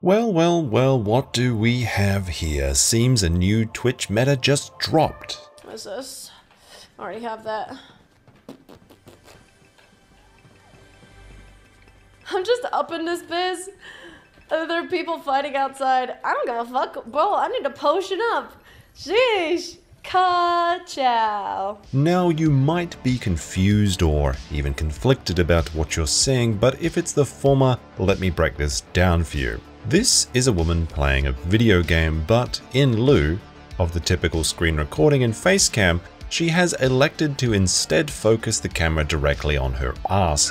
Well, what do we have here? Seems a new Twitch meta just dropped. What is this? I already have that. I'm just up in this biz. There are people fighting outside. I don't give a fuck. Bro, I need to potion up. Sheesh. Ka-chow. Now you might be confused or even conflicted about what you're seeing, but if it's the former, let me break this down for you. This is a woman playing a video game, but in lieu of the typical screen recording and face cam, she has elected to instead focus the camera directly on her ass,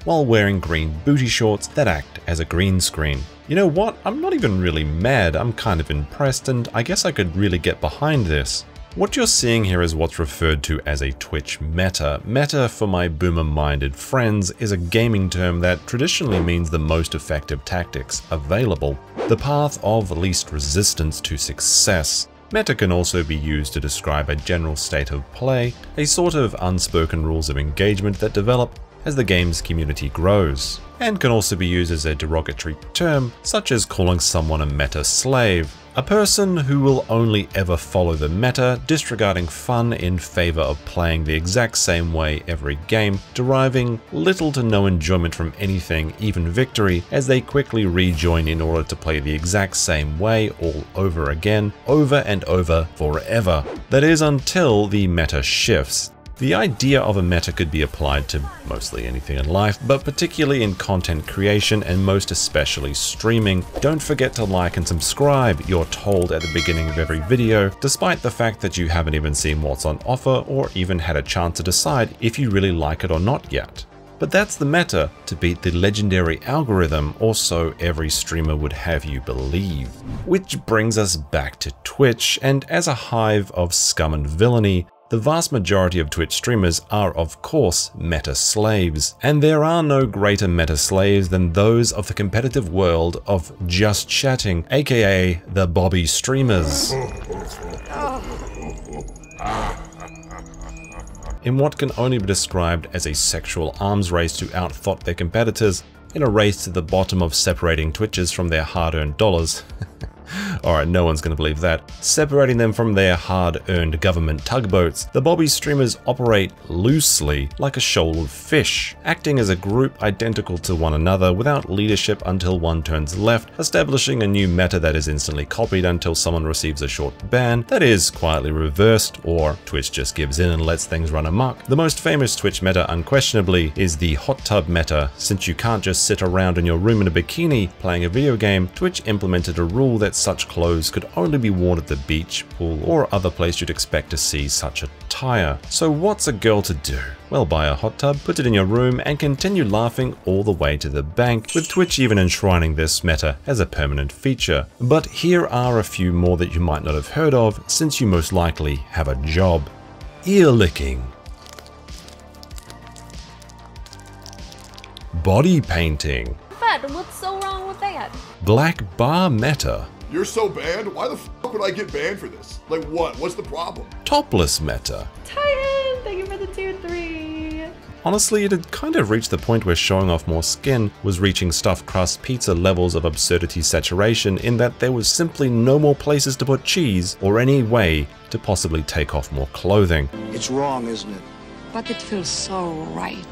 while wearing green booty shorts that act as a green screen. You know what? I'm not even really mad, I'm kind of impressed, and I guess I could really get behind this. What you're seeing here is what's referred to as a Twitch meta. Meta, for my boomer-minded friends, is a gaming term that traditionally means the most effective tactics available, the path of least resistance to success. Meta can also be used to describe a general state of play, a sort of unspoken rules of engagement that develop as the game's community grows, and can also be used as a derogatory term, such as calling someone a meta slave, a person who will only ever follow the meta, disregarding fun in favor of playing the exact same way every game, deriving little to no enjoyment from anything, even victory, as they quickly rejoin in order to play the exact same way all over again, over and over, forever. That is, until the meta shifts. The idea of a meta could be applied to mostly anything in life, but particularly in content creation and most especially streaming. Don't forget to like and subscribe, you're told at the beginning of every video, despite the fact that you haven't even seen what's on offer or even had a chance to decide if you really like it or not yet. But that's the meta, to beat the legendary algorithm, or so every streamer would have you believe. Which brings us back to Twitch, and as a hive of scum and villainy, the vast majority of Twitch streamers are of course meta slaves, and there are no greater meta slaves than those of the competitive world of just chatting, aka the Bobby streamers. In what can only be described as a sexual arms race to outthought their competitors, in a race to the bottom of separating Twitchers from their hard-earned dollars. Alright, no one's gonna believe that. Separating them from their hard-earned government tugboats, the Bobby streamers operate loosely like a shoal of fish, acting as a group identical to one another without leadership until one turns left, establishing a new meta that is instantly copied until someone receives a short ban that is quietly reversed, or Twitch just gives in and lets things run amok. The most famous Twitch meta unquestionably is the hot tub meta. Since you can't just sit around in your room in a bikini playing a video game, Twitch implemented a rule that such clothes could only be worn at the beach, pool, or other place you'd expect to see such attire. So what's a girl to do? Well, buy a hot tub, put it in your room, and continue laughing all the way to the bank, with Twitch even enshrining this meta as a permanent feature. But here are a few more that you might not have heard of, since you most likely have a job. Ear licking. Body painting. What's so wrong with that? Black bar meta. You're so banned? Why the f would I get banned for this? Like what? What's the problem? Topless meta. Titan, thank you for the 2-3. Honestly, it had kind of reached the point where showing off more skin was reaching stuffed crust pizza levels of absurdity saturation, in that there was simply no more places to put cheese or any way to possibly take off more clothing. It's wrong, isn't it? But it feels so right.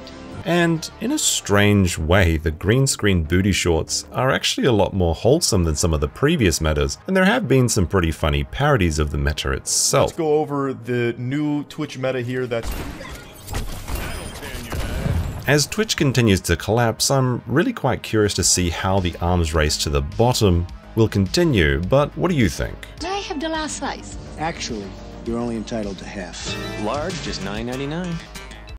And in a strange way, the green screen booty shorts are actually a lot more wholesome than some of the previous metas, and there have been some pretty funny parodies of the meta itself. Let's go over the new Twitch meta here. That's As Twitch continues to collapse, I'm really quite curious to see how the arms race to the bottom will continue, but what do you think? May I have the last slice? Actually, you're only entitled to half. Large, just $9.99.